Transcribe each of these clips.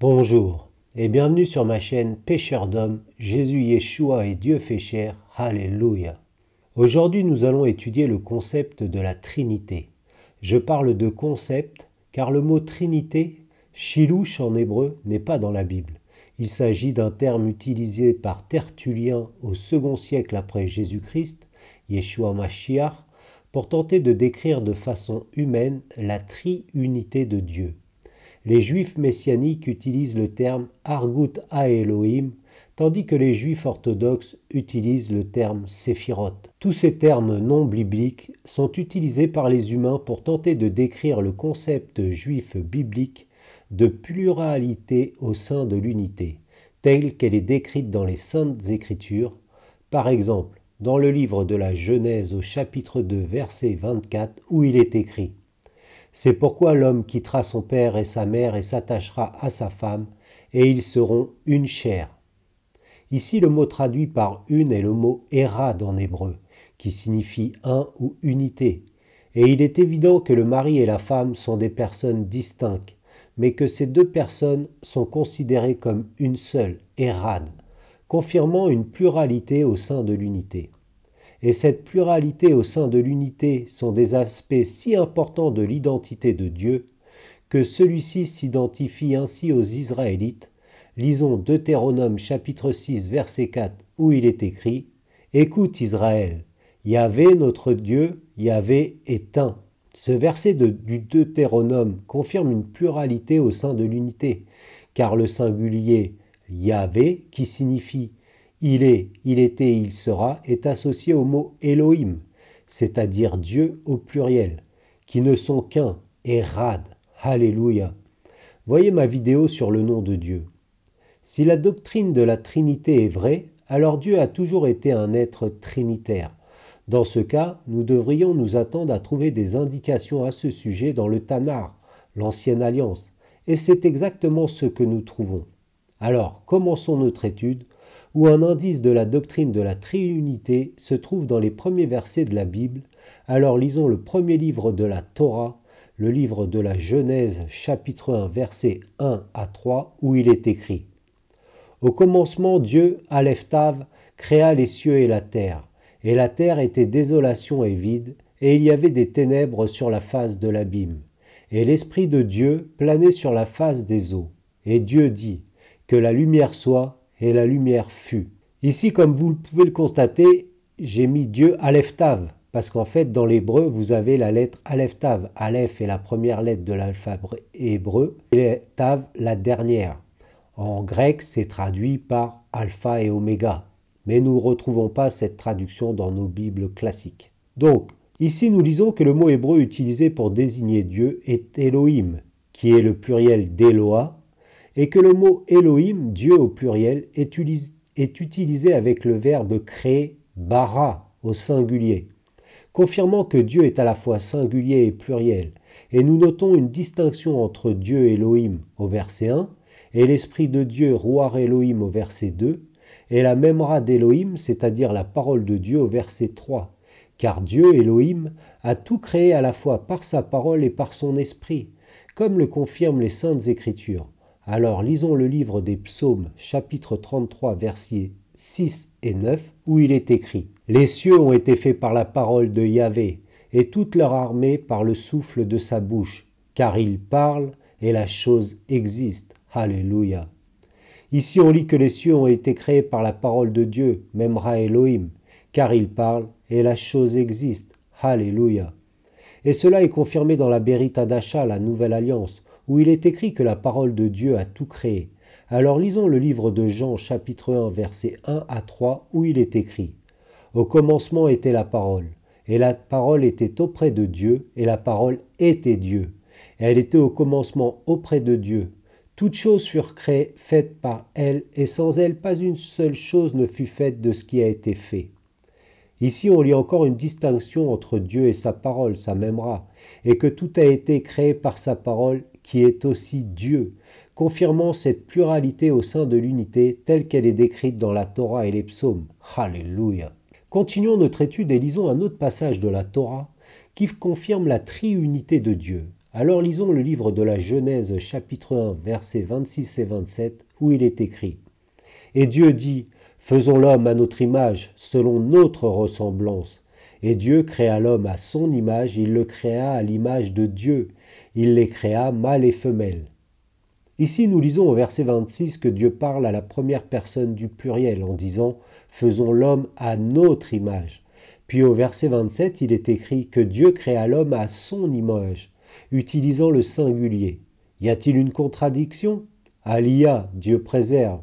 Bonjour et bienvenue sur ma chaîne Pêcheur d'hommes, Jésus Yeshua et Dieu fait chair, Alléluia. Aujourd'hui nous allons étudier le concept de la Trinité. Je parle de concept car le mot Trinité, Shilouch en hébreu, n'est pas dans la Bible. Il s'agit d'un terme utilisé par Tertullien au second siècle après Jésus-Christ, Yeshua Mashiach, pour tenter de décrire de façon humaine la triunité de Dieu. Les juifs messianiques utilisent le terme Argut ha-Elohim, tandis que les juifs orthodoxes utilisent le terme Séphirot. Tous ces termes non bibliques sont utilisés par les humains pour tenter de décrire le concept juif biblique de pluralité au sein de l'unité, telle qu'elle est décrite dans les Saintes Écritures. Par exemple, dans le livre de la Genèse au chapitre 2, verset 24, où il est écrit « C'est pourquoi l'homme quittera son père et sa mère et s'attachera à sa femme, et ils seront une chair. » Ici, le mot traduit par « une » est le mot « érad » en hébreu, qui signifie « un » ou « unité ». Et il est évident que le mari et la femme sont des personnes distinctes, mais que ces deux personnes sont considérées comme une seule, érad, confirmant une pluralité au sein de l'unité. Et cette pluralité au sein de l'unité sont des aspects si importants de l'identité de Dieu que celui-ci s'identifie ainsi aux Israélites. Lisons Deutéronome chapitre 6 verset 4 où il est écrit « Écoute Israël, Yahvé notre Dieu, Yahvé est un ». Ce verset du Deutéronome confirme une pluralité au sein de l'unité, car le singulier Yahvé, qui signifie il est, il était, il sera, est associé au mot Elohim, c'est-à-dire Dieu au pluriel, qui ne sont qu'un, Érad, Alléluia. Voyez ma vidéo sur le nom de Dieu. Si la doctrine de la Trinité est vraie, alors Dieu a toujours été un être trinitaire. Dans ce cas, nous devrions nous attendre à trouver des indications à ce sujet dans le Tanar, l'Ancienne Alliance, et c'est exactement ce que nous trouvons. Alors, commençons notre étude, où un indice de la doctrine de la triunité se trouve dans les premiers versets de la Bible. Alors lisons le premier livre de la Torah, le livre de la Genèse, chapitre 1, versets 1 à 3, où il est écrit « Au commencement, Dieu, Aleph Tav, créa les cieux et la terre était désolation et vide, et il y avait des ténèbres sur la face de l'abîme. Et l'Esprit de Dieu planait sur la face des eaux. Et Dieu dit, que la lumière soit, et la lumière fut. » Ici, comme vous pouvez le constater, j'ai mis Dieu Aleph Tav, parce qu'en fait, dans l'hébreu, vous avez la lettre Aleph Tav. Aleph est la première lettre de l'alphabet hébreu, et Tav la dernière. En grec, c'est traduit par Alpha et Oméga, mais nous ne retrouvons pas cette traduction dans nos Bibles classiques. Donc, ici, nous lisons que le mot hébreu utilisé pour désigner Dieu est Elohim, qui est le pluriel d'Eloah, et que le mot Elohim, Dieu au pluriel, est utilisé avec le verbe créer, bara, au singulier, confirmant que Dieu est à la fois singulier et pluriel. Et nous notons une distinction entre Dieu Elohim au verset 1 et l'Esprit de Dieu, Ruach Elohim, au verset 2, et la Memra d'Elohim, c'est-à-dire la parole de Dieu, au verset 3. Car Dieu, Elohim, a tout créé à la fois par sa parole et par son esprit, comme le confirment les Saintes Écritures. Alors lisons le livre des Psaumes, chapitre 33, versets 6 et 9, où il est écrit « Les cieux ont été faits par la parole de Yahvé, et toute leur armée par le souffle de sa bouche, car il parle et la chose existe. Alléluia. » Ici on lit que les cieux ont été créés par la parole de Dieu, Memra Elohim, car il parle et la chose existe. Alléluia. Et cela est confirmé dans la Berit Hadasha, la Nouvelle Alliance, où il est écrit que la parole de Dieu a tout créé. Alors lisons le livre de Jean, chapitre 1, versets 1 à 3, où il est écrit « Au commencement était la parole, et la parole était auprès de Dieu, et la parole était Dieu. Et elle était au commencement auprès de Dieu. Toutes choses furent créées, faites par elle, et sans elle, pas une seule chose ne fut faite de ce qui a été fait. » Ici, on lit encore une distinction entre Dieu et sa parole, sa Memra, et que tout a été créé par sa parole, qui est aussi Dieu, confirmant cette pluralité au sein de l'unité telle qu'elle est décrite dans la Torah et les psaumes. Alléluia. Continuons notre étude et lisons un autre passage de la Torah qui confirme la triunité de Dieu. Alors lisons le livre de la Genèse chapitre 1 versets 26 et 27 où il est écrit « Et Dieu dit, faisons l'homme à notre image, selon notre ressemblance. Et Dieu créa l'homme à son image, il le créa à l'image de Dieu, il les créa mâle et femelle. » Ici, nous lisons au verset 26 que Dieu parle à la première personne du pluriel en disant « Faisons l'homme à notre image ». Puis au verset 27, il est écrit que Dieu créa l'homme à son image, utilisant le singulier. Y a-t-il une contradiction? Alia, Dieu préserve.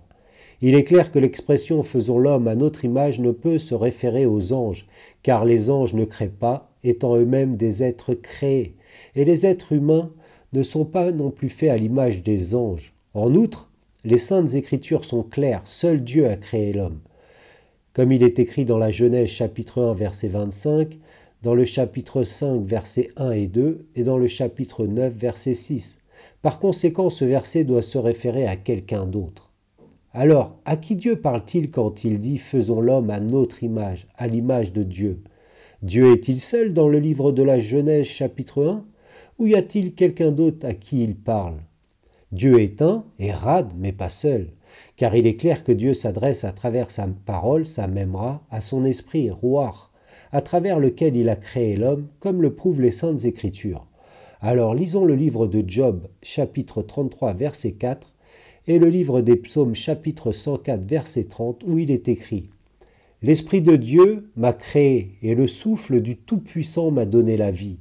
Il est clair que l'expression « faisons l'homme à notre image » ne peut se référer aux anges, car les anges ne créent pas, étant eux-mêmes des êtres créés, et les êtres humains ne sont pas non plus faits à l'image des anges. En outre, les saintes écritures sont claires, seul Dieu a créé l'homme. Comme il est écrit dans la Genèse chapitre 1 verset 25, dans le chapitre 5 versets 1 et 2 et dans le chapitre 9 verset 6. Par conséquent, ce verset doit se référer à quelqu'un d'autre. Alors, à qui Dieu parle-t-il quand il dit « Faisons l'homme à notre image, à l'image de Dieu » Dieu est-il seul dans le livre de la Genèse chapitre 1 ou y a-t-il quelqu'un d'autre à qui il parle? Dieu est un et rad, mais pas seul, car il est clair que Dieu s'adresse à travers sa parole, sa memra, à son esprit, ruach, à travers lequel il a créé l'homme, comme le prouvent les saintes écritures. Alors lisons le livre de Job, chapitre 33, verset 4, et le livre des psaumes, chapitre 104, verset 30, où il est écrit « L'Esprit de Dieu m'a créé, et le souffle du Tout-Puissant m'a donné la vie.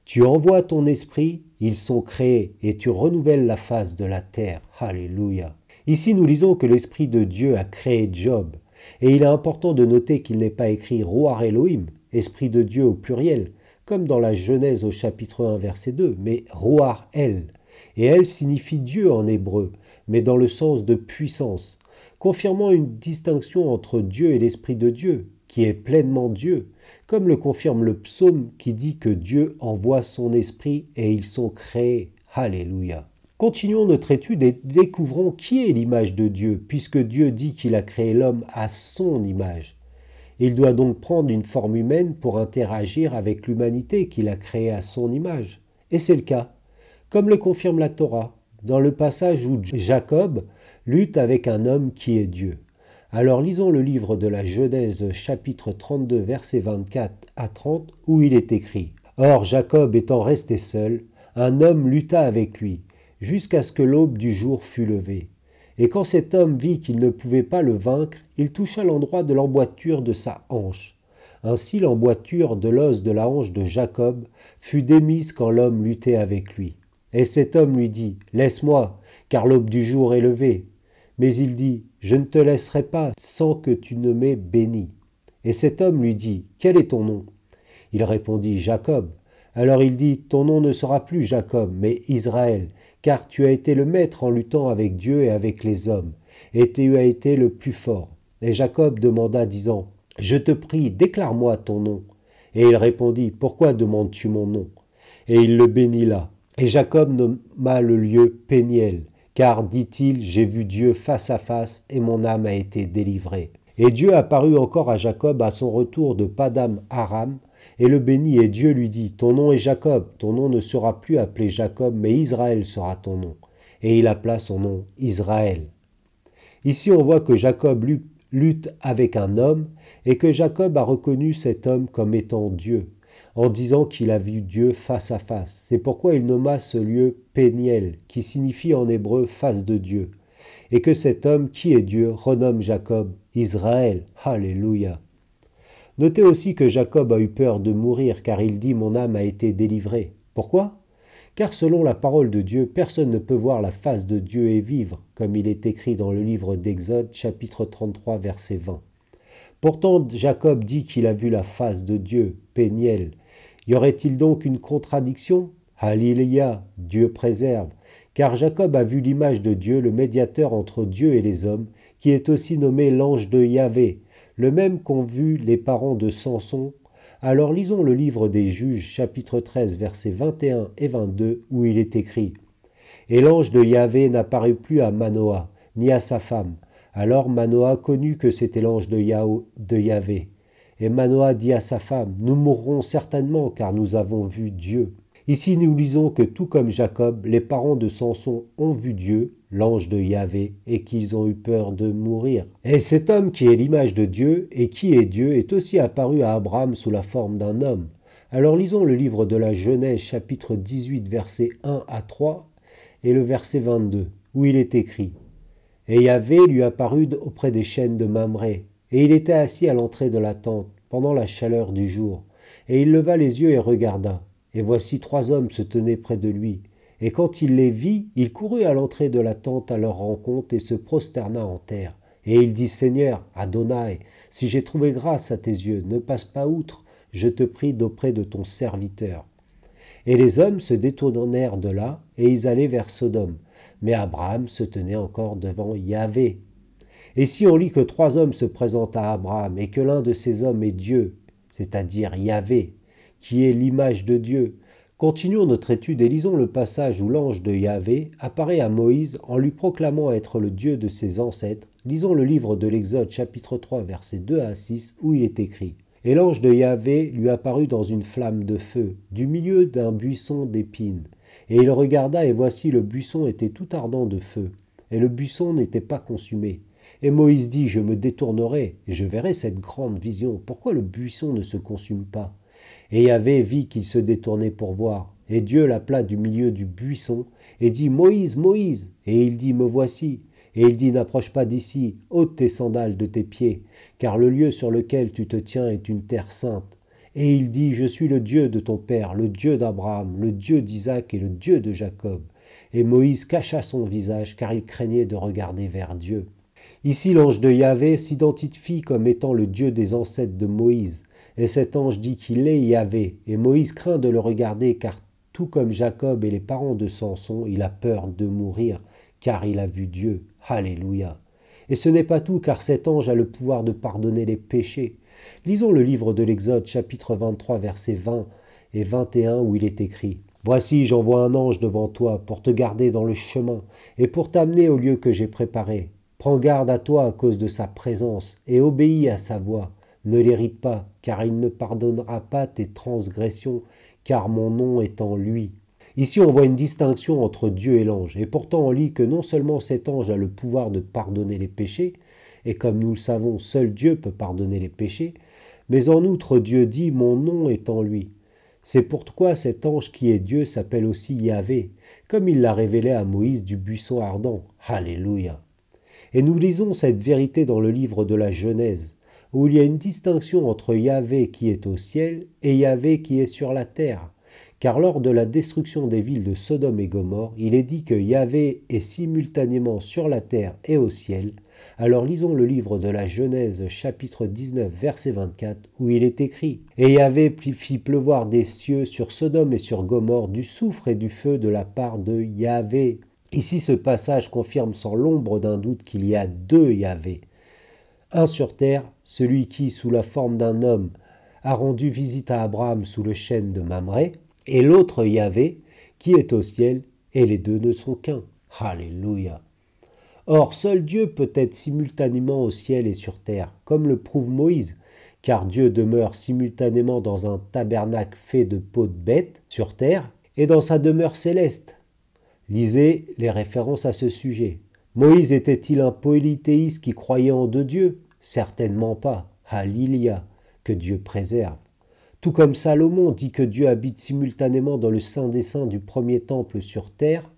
Tu envoies ton esprit, ils sont créés, et tu renouvelles la face de la terre. » Alléluia. Ici, nous lisons que l'Esprit de Dieu a créé Job. Et il est important de noter qu'il n'est pas écrit Ruach Elohim, Esprit de Dieu au pluriel, comme dans la Genèse au chapitre 1, verset 2, mais Ruach El. Et El signifie Dieu en hébreu, mais dans le sens de puissance, confirmant une distinction entre Dieu et l'Esprit de Dieu, qui est pleinement Dieu, comme le confirme le psaume qui dit que Dieu envoie son esprit et ils sont créés. Alléluia. Continuons notre étude et découvrons qui est l'image de Dieu, puisque Dieu dit qu'il a créé l'homme à son image. Il doit donc prendre une forme humaine pour interagir avec l'humanité qu'il a créée à son image. Et c'est le cas, comme le confirme la Torah, dans le passage où Jacob lutte avec un homme qui est Dieu. Alors lisons le livre de la Genèse chapitre 32 versets 24 à 30 où il est écrit « Or Jacob étant resté seul, un homme lutta avec lui, jusqu'à ce que l'aube du jour fût levée. Et quand cet homme vit qu'il ne pouvait pas le vaincre, il toucha l'endroit de l'emboîture de sa hanche. Ainsi l'emboîture de l'os de la hanche de Jacob fut démise quand l'homme luttait avec lui. Et cet homme lui dit « Laisse-moi, car l'aube du jour est levée. » Mais il dit « Je ne te laisserai pas sans que tu ne m'aies béni. » Et cet homme lui dit « Quel est ton nom » Il répondit « Jacob. » Alors il dit « Ton nom ne sera plus Jacob, mais Israël, car tu as été le maître en luttant avec Dieu et avec les hommes, et tu as été le plus fort. » Et Jacob demanda disant « Je te prie, déclare-moi ton nom. » Et il répondit « Pourquoi demandes-tu mon nom ?» Et il le bénit là. Et Jacob nomma le lieu Péniel, car, dit-il, j'ai vu Dieu face à face et mon âme a été délivrée. Et Dieu apparut encore à Jacob à son retour de Padam Aram, et le bénit, et Dieu lui dit, ton nom est Jacob, ton nom ne sera plus appelé Jacob, mais Israël sera ton nom. Et il appela son nom Israël. Ici on voit que Jacob lutte avec un homme, et que Jacob a reconnu cet homme comme étant Dieu, en disant qu'il a vu Dieu face à face. C'est pourquoi il nomma ce lieu Péniel, qui signifie en hébreu face de Dieu, et que cet homme qui est Dieu renomme Jacob Israël. Alléluia. Notez aussi que Jacob a eu peur de mourir, car il dit « Mon âme a été délivrée ». Pourquoi ? Car selon la parole de Dieu, personne ne peut voir la face de Dieu et vivre, comme il est écrit dans le livre d'Exode, chapitre 33, verset 20. Pourtant, Jacob dit qu'il a vu la face de Dieu, Péniel. Y aurait-il donc une contradiction ? Alléluia, Dieu préserve, car Jacob a vu l'image de Dieu, le médiateur entre Dieu et les hommes, qui est aussi nommé l'ange de Yahvé, le même qu'ont vu les parents de Samson. Alors lisons le livre des Juges, chapitre 13, versets 21 et 22, où il est écrit « Et l'ange de Yahvé n'apparut plus à Manoah, ni à sa femme. Alors Manoah connut que c'était l'ange de Yahvé. Et Manoah dit à sa femme, « Nous mourrons certainement, car nous avons vu Dieu. » Ici nous lisons que tout comme Jacob, les parents de Samson ont vu Dieu, l'ange de Yahvé, et qu'ils ont eu peur de mourir. Et cet homme qui est l'image de Dieu et qui est Dieu est aussi apparu à Abraham sous la forme d'un homme. Alors lisons le livre de la Genèse chapitre 18 versets 1 à 3 et le verset 22 où il est écrit « Et Yahvé lui apparut auprès des chênes de Mamré, et il était assis à l'entrée de la tente pendant la chaleur du jour. Et il leva les yeux et regarda. Et voici 3 hommes se tenaient près de lui. Et quand il les vit, il courut à l'entrée de la tente à leur rencontre et se prosterna en terre. Et il dit, Seigneur, Adonai, si j'ai trouvé grâce à tes yeux, ne passe pas outre, je te prie d'auprès de ton serviteur. Et les hommes se détournèrent de là, et ils allaient vers Sodome. Mais Abraham se tenait encore devant Yahvé. Et si on lit que 3 hommes se présentent à Abraham, et que l'un de ces hommes est Dieu, c'est-à-dire Yahvé, qui est l'image de Dieu. Continuons notre étude et lisons le passage où l'ange de Yahvé apparaît à Moïse en lui proclamant être le Dieu de ses ancêtres. Lisons le livre de l'Exode chapitre 3 versets 2 à 6 où il est écrit « Et l'ange de Yahvé lui apparut dans une flamme de feu, du milieu d'un buisson d'épines. Et il regarda et voici le buisson était tout ardent de feu, et le buisson n'était pas consumé. Et Moïse dit, je me détournerai, et je verrai cette grande vision. Pourquoi le buisson ne se consume pas? Et Yahvé vit qu'il se détournait pour voir. Et Dieu l'appela du milieu du buisson, et dit, Moïse, Moïse. Et il dit, me voici. Et il dit, n'approche pas d'ici, ôte tes sandales de tes pieds, car le lieu sur lequel tu te tiens est une terre sainte. Et il dit, je suis le Dieu de ton père, le Dieu d'Abraham, le Dieu d'Isaac et le Dieu de Jacob. Et Moïse cacha son visage, car il craignait de regarder vers Dieu. Ici, l'ange de Yahvé s'identifie comme étant le Dieu des ancêtres de Moïse. Et cet ange dit qu'il est Yahvé. Et Moïse craint de le regarder, car tout comme Jacob et les parents de Samson, il a peur de mourir, car il a vu Dieu. Alléluia. Et ce n'est pas tout, car cet ange a le pouvoir de pardonner les péchés. Lisons le livre de l'Exode, chapitre 23, versets 20 et 21, où il est écrit « Voici, j'envoie un ange devant toi pour te garder dans le chemin et pour t'amener au lieu que j'ai préparé. Prends garde à toi à cause de sa présence et obéis à sa voix. Ne l'irrite pas, car il ne pardonnera pas tes transgressions, car mon nom est en lui. » Ici, on voit une distinction entre Dieu et l'ange. Et pourtant, on lit que non seulement cet ange a le pouvoir de pardonner les péchés, et comme nous le savons, seul Dieu peut pardonner les péchés, mais en outre, Dieu dit « Mon nom est en lui ». C'est pourquoi cet ange qui est Dieu s'appelle aussi Yahvé, comme il l'a révélé à Moïse du buisson ardent. Alléluia. Et nous lisons cette vérité dans le livre de la Genèse, où il y a une distinction entre Yahvé qui est au ciel et Yahvé qui est sur la terre. Car lors de la destruction des villes de Sodome et Gomorrhe, il est dit que Yahvé est simultanément sur la terre et au ciel. Alors lisons le livre de la Genèse chapitre 19 verset 24 où il est écrit « Et Yahvé fit pleuvoir des cieux sur Sodome et sur Gomorrhe du soufre et du feu de la part de Yahvé. » Ici, ce passage confirme sans l'ombre d'un doute qu'il y a 2 Yahvé. Un sur terre, celui qui, sous la forme d'un homme, a rendu visite à Abraham sous le chêne de Mamré, et l'autre Yahvé, qui est au ciel, et les 2 ne sont qu'un. Alléluia. Or, seul Dieu peut être simultanément au ciel et sur terre, comme le prouve Moïse, car Dieu demeure simultanément dans un tabernacle fait de peaux de bêtes sur terre, et dans sa demeure céleste. Lisez les références à ce sujet. Moïse était-il un polythéiste qui croyait en 2 dieux? Certainement pas. Alléluia, que Dieu préserve. Tout comme Salomon dit que Dieu habite simultanément dans le Saint des Saints du premier temple sur terre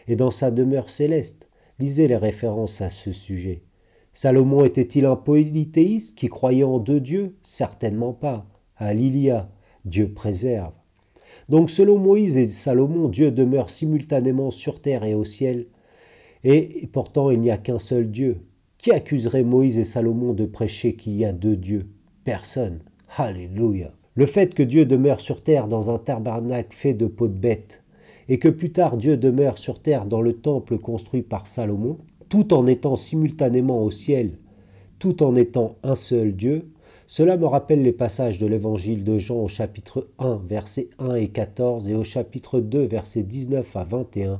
et dans sa demeure céleste. Lisez les références à ce sujet. Salomon était-il un polythéiste qui croyait en 2 dieux? Certainement pas. Alléluia, Dieu préserve. Donc selon Moïse et Salomon, Dieu demeure simultanément sur terre et au ciel. Et pourtant, il n'y a qu'un seul Dieu. Qui accuserait Moïse et Salomon de prêcher qu'il y a 2 dieux? Personne. Alléluia. Le fait que Dieu demeure sur terre dans un tabernacle fait de peaux de bêtes, et que plus tard Dieu demeure sur terre dans le temple construit par Salomon, tout en étant simultanément au ciel, tout en étant un seul Dieu, cela me rappelle les passages de l'évangile de Jean au chapitre 1, versets 1 et 14, et au chapitre 2, versets 19 à 21,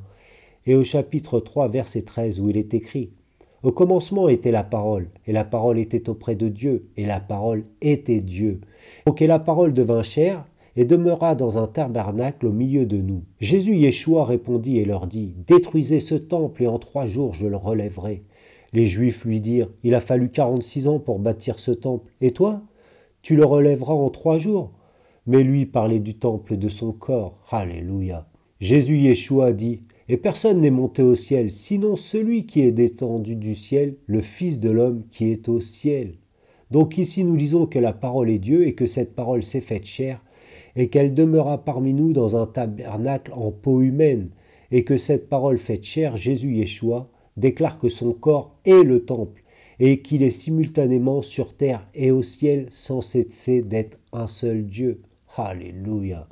et au chapitre 3, verset 13, où il est écrit « Au commencement était la parole, et la parole était auprès de Dieu, et la parole était Dieu. Donc et la parole devint chair, et demeura dans un tabernacle au milieu de nous. Jésus Yeshua répondit et leur dit, « Détruisez ce temple et en 3 jours je le relèverai. » Les Juifs lui dirent, « Il a fallu 46 ans pour bâtir ce temple, et toi, tu le relèveras en 3 jours ?» Mais lui parlait du temple et de son corps. Alléluia. Jésus Yeshua dit, « Et personne n'est monté au ciel, sinon celui qui est descendu du ciel, le Fils de l'homme qui est au ciel. » Donc ici nous lisons que la parole est Dieu et que cette parole s'est faite chair et qu'elle demeura parmi nous dans un tabernacle en peau humaine et que cette parole faite chair, Jésus Yeshua, déclare que son corps est le temple et qu'il est simultanément sur terre et au ciel sans cesser d'être un seul Dieu. Alléluia.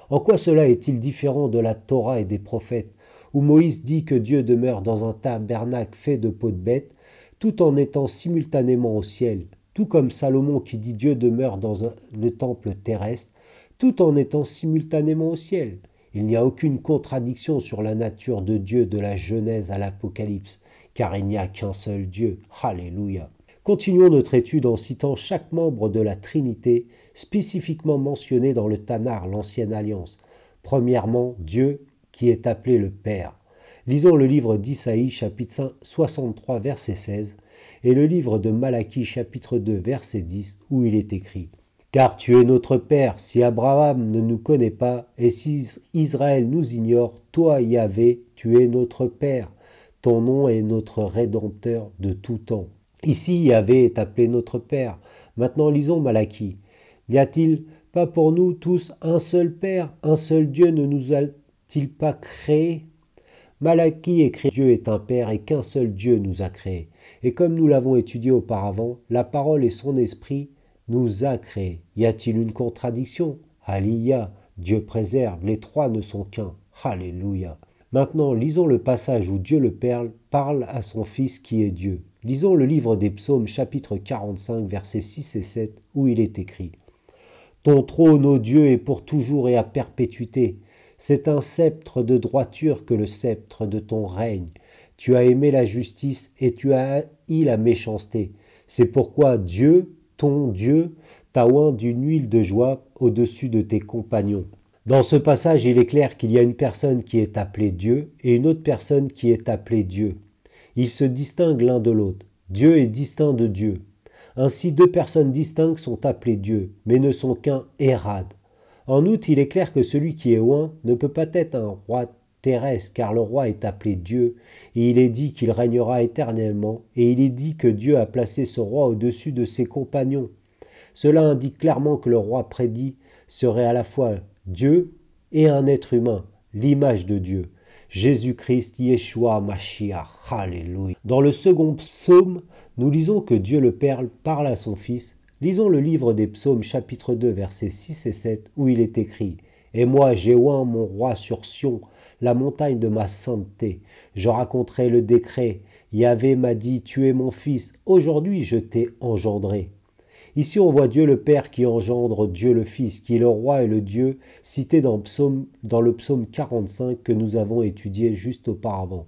En quoi cela est-il différent de la Torah et des prophètes, où Moïse dit que Dieu demeure dans un tabernacle fait de peau de bête, tout en étant simultanément au ciel, tout comme Salomon qui dit Dieu demeure dans le temple terrestre, tout en étant simultanément au ciel. Il n'y a aucune contradiction sur la nature de Dieu de la Genèse à l'Apocalypse, car il n'y a qu'un seul Dieu. Alléluia. Continuons notre étude en citant chaque membre de la Trinité, spécifiquement mentionné dans le Tanar, l'Ancienne Alliance. Premièrement, Dieu qui est appelé le Père. Lisons le livre d'Isaïe, chapitre 63, verset 16, et le livre de Malachie, chapitre 2, verset 10, où il est écrit « Car tu es notre Père, si Abraham ne nous connaît pas, et si Israël nous ignore, toi, Yahvé, tu es notre Père. Ton nom est notre Rédempteur de tout temps. » Ici, Yahvé est appelé notre Père. Maintenant, lisons Malachie. N'y a-t-il pas pour nous tous un seul Père, un seul Dieu ne nous a-t-il pas créés? Malachie écrit Dieu est un Père et qu'un seul Dieu nous a créés. Et comme nous l'avons étudié auparavant, la parole et son esprit nous a créés. Y a-t-il une contradiction? Alléluia, Dieu préserve, les trois ne sont qu'un. Alléluia. Maintenant, lisons le passage où Dieu le Père parle à son Fils qui est Dieu. Lisons le livre des Psaumes, chapitre 45, versets 6 et 7, où il est écrit « Ton trône, ô Dieu, est pour toujours et à perpétuité. C'est un sceptre de droiture que le sceptre de ton règne. Tu as aimé la justice et tu as haï la méchanceté. C'est pourquoi Dieu, ton Dieu, t'a oint d'une huile de joie au-dessus de tes compagnons. » Dans ce passage, il est clair qu'il y a une personne qui est appelée Dieu et une autre personne qui est appelée Dieu. Ils se distinguent l'un de l'autre. Dieu est distinct de Dieu. Ainsi, deux personnes distinctes sont appelées Dieu, mais ne sont qu'un Érad. En outre, il est clair que celui qui est oint ne peut pas être un roi terrestre, car le roi est appelé Dieu, et il est dit qu'il régnera éternellement, et il est dit que Dieu a placé ce roi au-dessus de ses compagnons. Cela indique clairement que le roi prédit serait à la fois Dieu et un être humain, l'image de Dieu. Jésus-Christ, Yeshua, Mashiach, Alléluia. Dans le second psaume, nous lisons que Dieu le Père parle à son Fils. Lisons le livre des psaumes, chapitre 2, versets 6 et 7, où il est écrit « Et moi, j'ai oint mon roi sur Sion, la montagne de ma sainteté. Je raconterai le décret. Yahvé m'a dit, tu es mon fils, aujourd'hui je t'ai engendré. » Ici, on voit Dieu le Père qui engendre Dieu le Fils, qui est le roi et le Dieu, cité dans le psaume 45 que nous avons étudié juste auparavant,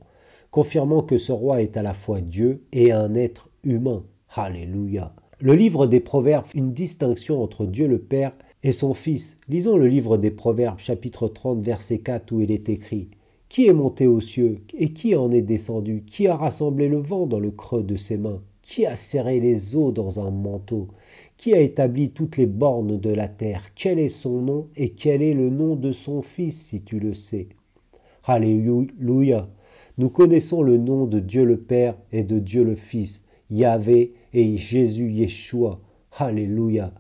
confirmant que ce roi est à la fois Dieu et un être humain. Alléluia. Le livre des Proverbes fait une distinction entre Dieu le Père et son Fils. Lisons le livre des Proverbes, chapitre 30, verset 4, où il est écrit « Qui est monté aux cieux et qui en est descendu? Qui a rassemblé le vent dans le creux de ses mains? Qui a serré les eaux dans un manteau? Qui a établi toutes les bornes de la terre? Quel est son nom et quel est le nom de son Fils, si tu le sais? » Alléluia. Nous connaissons le nom de Dieu le Père et de Dieu le Fils, Yahvé et Jésus Yeshua. Alléluia.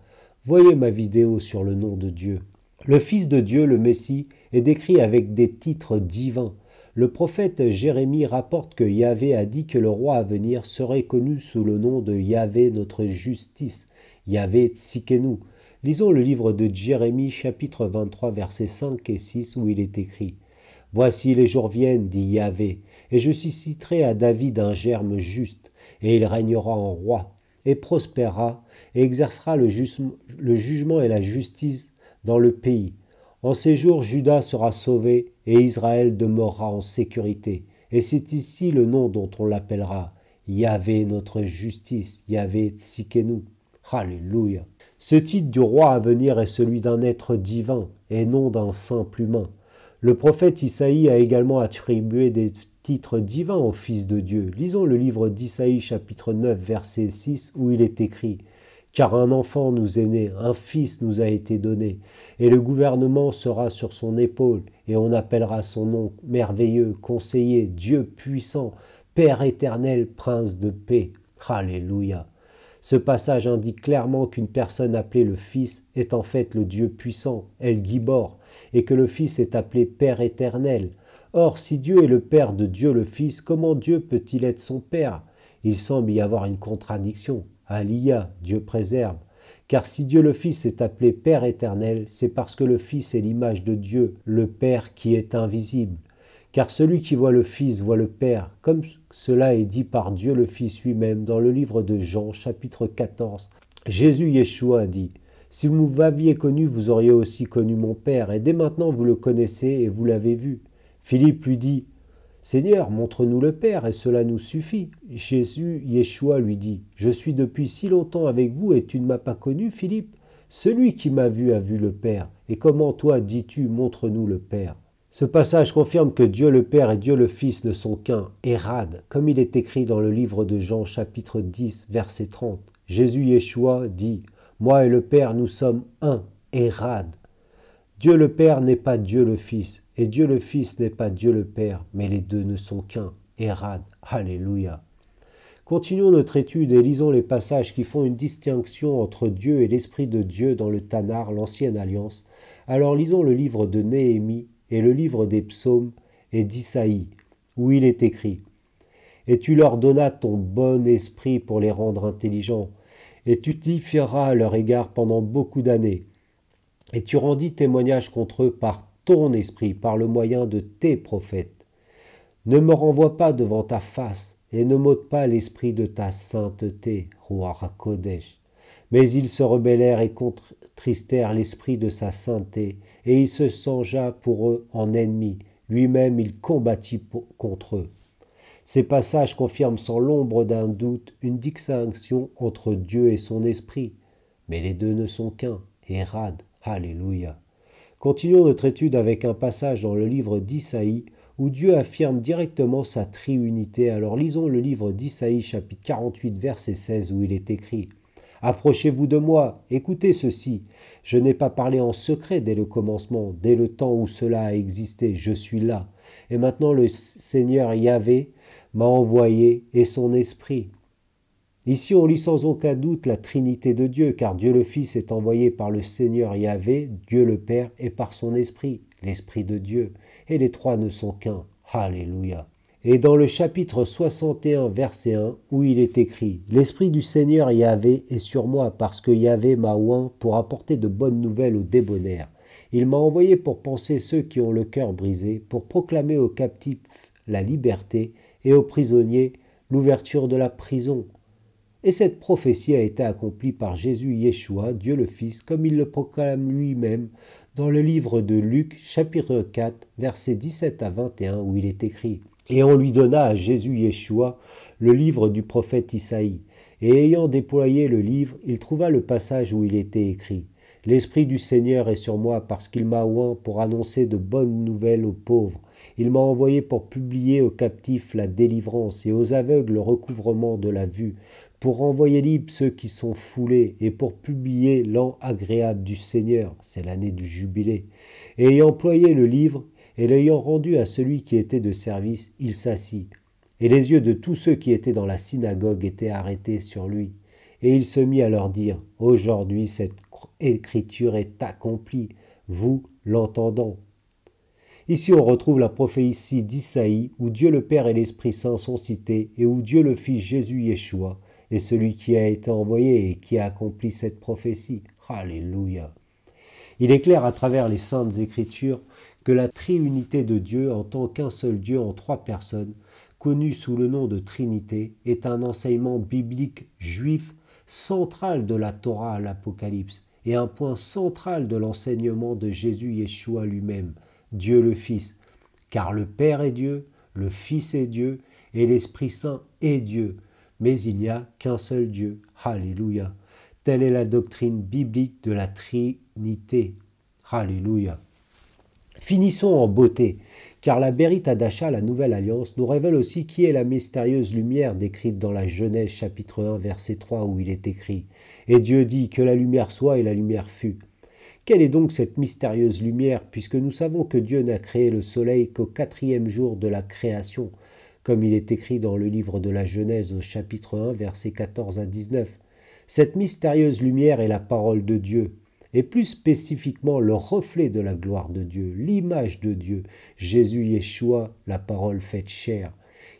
Voyez ma vidéo sur le nom de Dieu. Le Fils de Dieu, le Messie, est décrit avec des titres divins. Le prophète Jérémie rapporte que Yahvé a dit que le roi à venir serait connu sous le nom de Yahvé notre justice, Yahvé Tsikenu. Lisons le livre de Jérémie, chapitre 23, versets 5 et 6, où il est écrit « Voici les jours viennent, dit Yahvé, et je susciterai à David un germe juste, et il régnera en roi, et prospérera, et exercera le jugement et la justice dans le pays. En ces jours, Juda sera sauvé, et Israël demeurera en sécurité. Et c'est ici le nom dont on l'appellera, Yahvé notre justice, Yahvé Tsikenu. » Alléluia. Ce titre du roi à venir est celui d'un être divin et non d'un simple humain. Le prophète Isaïe a également attribué des titres divins au Fils de Dieu. Lisons le livre d'Isaïe chapitre 9 verset 6 où il est écrit « Car un enfant nous est né, un fils nous a été donné, et le gouvernement sera sur son épaule, et on appellera son nom merveilleux, conseiller, Dieu puissant, Père éternel, prince de paix. » Alléluia. Ce passage indique clairement qu'une personne appelée le Fils est en fait le Dieu puissant, El Gibor, et que le Fils est appelé Père éternel. Or, si Dieu est le Père de Dieu le Fils, comment Dieu peut-il être son Père? Il semble y avoir une contradiction. Aliyah, Dieu préserve. Car si Dieu le Fils est appelé Père éternel, c'est parce que le Fils est l'image de Dieu, le Père qui est invisible. Car celui qui voit le Fils voit le Père, comme cela est dit par Dieu le Fils lui-même dans le livre de Jean, chapitre 14. Jésus Yeshua a dit « Si vous m'aviez connu, vous auriez aussi connu mon Père, et dès maintenant vous le connaissez et vous l'avez vu. » Philippe lui dit « Seigneur, montre-nous le Père, et cela nous suffit. » Jésus Yeshua lui dit « Je suis depuis si longtemps avec vous, et tu ne m'as pas connu, Philippe? Celui qui m'a vu a vu le Père. Et comment toi dis-tu, montre-nous le Père ?» Ce passage confirme que Dieu le Père et Dieu le Fils ne sont qu'un, Érad, comme il est écrit dans le livre de Jean chapitre 10, verset 30. Jésus Yeshua dit « Moi et le Père, nous sommes un, Érad. » Dieu le Père n'est pas Dieu le Fils, et Dieu le Fils n'est pas Dieu le Père, mais les deux ne sont qu'un, Érad. Alléluia. Continuons notre étude et lisons les passages qui font une distinction entre Dieu et l'Esprit de Dieu dans le Tanar, l'Ancienne Alliance. Alors lisons le livre de Néhémie et le livre des psaumes et d'Isaïe, où il est écrit « Et tu leur donnas ton bon esprit pour les rendre intelligents, et tu t'y fieras à leur égard pendant beaucoup d'années. Et tu rendis témoignage contre eux par ton esprit, par le moyen de tes prophètes. Ne me renvoie pas devant ta face, et ne m'ôte pas l'esprit de ta sainteté, Ruach HaKodesh. » Mais ils se rebellèrent et contristèrent l'esprit de sa sainteté, et il se changea pour eux en ennemi. Lui-même, il combattit contre eux. Ces passages confirment sans l'ombre d'un doute une distinction entre Dieu et son esprit. Mais les deux ne sont qu'un, Érad. Alléluia. Continuons notre étude avec un passage dans le livre d'Isaïe où Dieu affirme directement sa triunité. Alors lisons le livre d'Isaïe chapitre 48 verset 16 où il est écrit « Approchez-vous de moi, écoutez ceci. Je n'ai pas parlé en secret dès le commencement, dès le temps où cela a existé, je suis là. Et maintenant le Seigneur Yahvé m'a envoyé et son esprit. » Ici, on lit sans aucun doute la Trinité de Dieu, car Dieu le Fils est envoyé par le Seigneur Yahvé, Dieu le Père, et par son Esprit, l'Esprit de Dieu. Et les trois ne sont qu'un. Alléluia. Et dans le chapitre 61, verset 1, où il est écrit « L'Esprit du Seigneur Yahvé est sur moi, parce que Yahvé m'a oint pour apporter de bonnes nouvelles aux débonnaires. Il m'a envoyé pour panser ceux qui ont le cœur brisé, pour proclamer aux captifs la liberté, et aux prisonniers l'ouverture de la prison. » Et cette prophétie a été accomplie par Jésus Yeshua, Dieu le Fils, comme il le proclame lui-même dans le livre de Luc, chapitre 4, versets 17 à 21, où il est écrit « Et on lui donna à Jésus Yeshua le livre du prophète Isaïe. Et ayant déployé le livre, il trouva le passage où il était écrit « L'Esprit du Seigneur est sur moi parce qu'il m'a oint pour annoncer de bonnes nouvelles aux pauvres. Il m'a envoyé pour publier aux captifs la délivrance et aux aveugles le recouvrement de la vue, pour renvoyer libres ceux qui sont foulés et pour publier l'an agréable du Seigneur, c'est l'année du jubilé. Et ayant employé le livre et l'ayant rendu à celui qui était de service, il s'assit. Et les yeux de tous ceux qui étaient dans la synagogue étaient arrêtés sur lui. Et il se mit à leur dire, « Aujourd'hui cette écriture est accomplie, vous l'entendant. » Ici on retrouve la prophétie d'Isaïe où Dieu le Père et l'Esprit Saint sont cités et où Dieu le Fils Jésus Yeshua est celui qui a été envoyé et qui a accompli cette prophétie. Alléluia. Il est clair à travers les saintes écritures que la triunité de Dieu en tant qu'un seul Dieu en trois personnes, connu sous le nom de Trinité, est un enseignement biblique juif central de la Torah à l'Apocalypse et un point central de l'enseignement de Jésus Yeshua lui-même, Dieu le Fils, car le Père est Dieu, le Fils est Dieu et l'Esprit Saint est Dieu, mais il n'y a qu'un seul Dieu. Alléluia. Telle est la doctrine biblique de la Trinité. Alléluia. Finissons en beauté, car la Berit Hadasha, la Nouvelle Alliance, nous révèle aussi qui est la mystérieuse lumière décrite dans la Genèse chapitre 1, verset 3, où il est écrit « Et Dieu dit que la lumière soit et la lumière fut ». Quelle est donc cette mystérieuse lumière, puisque nous savons que Dieu n'a créé le soleil qu'au 4e jour de la création, comme il est écrit dans le livre de la Genèse au chapitre 1, versets 14 à 19. Cette mystérieuse lumière est la parole de Dieu, et plus spécifiquement le reflet de la gloire de Dieu, l'image de Dieu, Jésus Yeshua, la parole faite chair,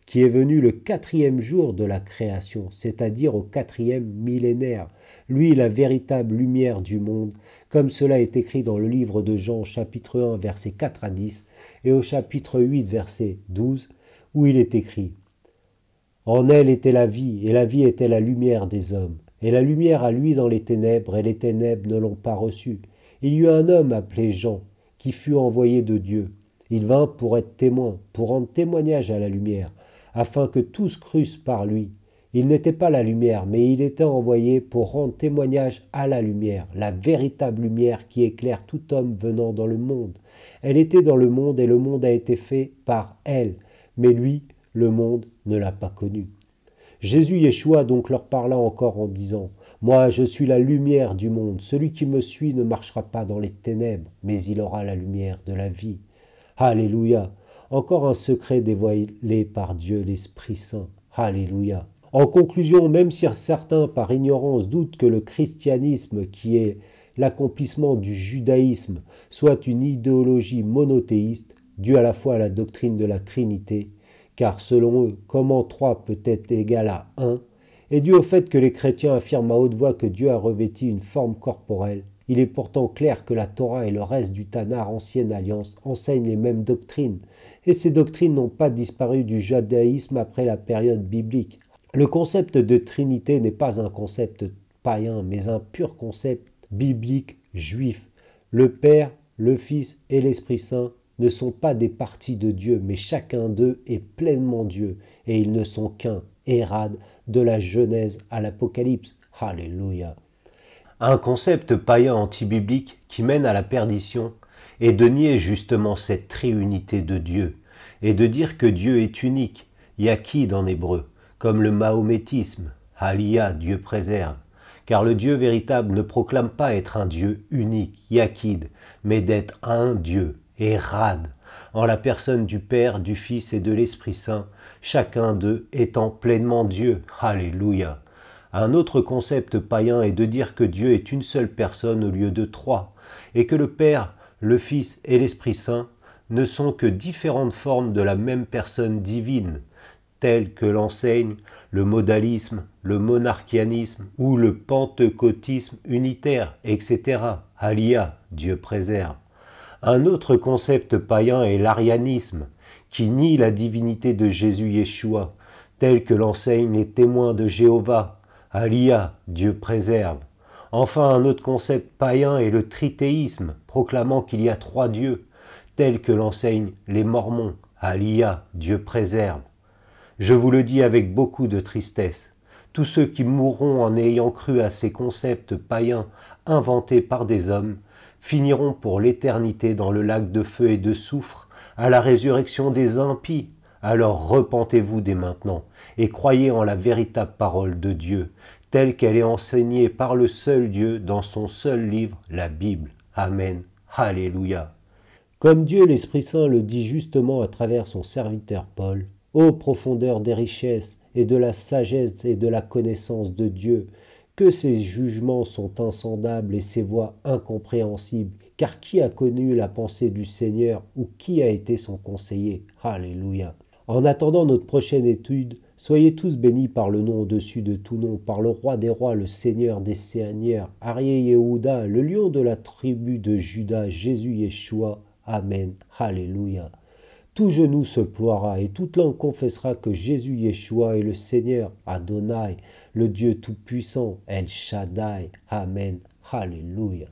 qui est venu le 4e jour de la création, c'est-à-dire au 4e millénaire. Lui, la véritable lumière du monde, comme cela est écrit dans le livre de Jean, chapitre 1, versets 4 à 10, et au chapitre 8, verset 12, où il est écrit « En elle était la vie, et la vie était la lumière des hommes. Et la lumière a lui dans les ténèbres, et les ténèbres ne l'ont pas reçue. Il y eut un homme appelé Jean, qui fut envoyé de Dieu. Il vint pour être témoin, pour rendre témoignage à la lumière, afin que tous crussent par lui. Il n'était pas la lumière, mais il était envoyé pour rendre témoignage à la lumière, la véritable lumière qui éclaire tout homme venant dans le monde. Elle était dans le monde, et le monde a été fait par elle, mais lui, le monde, ne l'a pas connu. Jésus Yeshua donc leur parla encore en disant « Moi, je suis la lumière du monde. Celui qui me suit ne marchera pas dans les ténèbres, mais il aura la lumière de la vie. » Alléluia. Encore un secret dévoilé par Dieu l'Esprit Saint. Alléluia. En conclusion, même si certains par ignorance doutent que le christianisme, qui est l'accomplissement du judaïsme, soit une idéologie monothéiste, due à la fois à la doctrine de la Trinité, car selon eux, comment 3 peut être égal à 1, est dû au fait que les chrétiens affirment à haute voix que Dieu a revêti une forme corporelle. Il est pourtant clair que la Torah et le reste du Tanakh ancienne alliance enseignent les mêmes doctrines, et ces doctrines n'ont pas disparu du judaïsme après la période biblique. Le concept de Trinité n'est pas un concept païen, mais un pur concept biblique juif. Le Père, le Fils et l'Esprit Saint ne sont pas des parties de Dieu, mais chacun d'eux est pleinement Dieu, et ils ne sont qu'un, érad, de la Genèse à l'Apocalypse. Alléluia. Un concept païen anti-biblique qui mène à la perdition est de nier justement cette triunité de Dieu, et de dire que Dieu est unique, Yachid en hébreu, comme le mahométisme, Aliyah, Dieu préserve, car le Dieu véritable ne proclame pas être un Dieu unique, Yachid, mais d'être un Dieu, Érad, en la personne du Père, du Fils et de l'Esprit Saint, chacun d'eux étant pleinement Dieu. Alléluia. Un autre concept païen est de dire que Dieu est une seule personne au lieu de 3, et que le Père, le Fils et l'Esprit Saint ne sont que différentes formes de la même personne divine, telles que l'enseigne le modalisme, le monarchianisme ou le pentecôtisme unitaire, etc. Aliyah, Dieu préserve. Un autre concept païen est l'arianisme, qui nie la divinité de Jésus Yeshua, tel que l'enseignent les témoins de Jéhovah. Aliyah, Dieu préserve. Enfin, un autre concept païen est le trithéisme, proclamant qu'il y a 3 dieux, tel que l'enseignent les Mormons. Aliyah, Dieu préserve. Je vous le dis avec beaucoup de tristesse, tous ceux qui mourront en ayant cru à ces concepts païens inventés par des hommes finiront pour l'éternité dans le lac de feu et de soufre à la résurrection des impies. Alors repentez-vous dès maintenant et croyez en la véritable parole de Dieu, telle qu'elle est enseignée par le seul Dieu dans son seul livre, la Bible. Amen. Alléluia. Comme Dieu l'Esprit Saint le dit justement à travers son serviteur Paul, ô profondeur des richesses et de la sagesse et de la connaissance de Dieu, que ses jugements sont insondables et ses voies incompréhensibles, car qui a connu la pensée du Seigneur ou qui a été son conseiller? Alléluia. En attendant notre prochaine étude, soyez tous bénis par le nom au-dessus de tout nom, par le roi des rois, le Seigneur des seigneurs, Aryeh Yehuda, le lion de la tribu de Juda, Jésus Yeshua. Amen. Alléluia. Tout genou se ploiera et toute langue confessera que Jésus Yeshua est le Seigneur, Adonai, le Dieu Tout-Puissant, El Shaddai. Amen. Alléluia.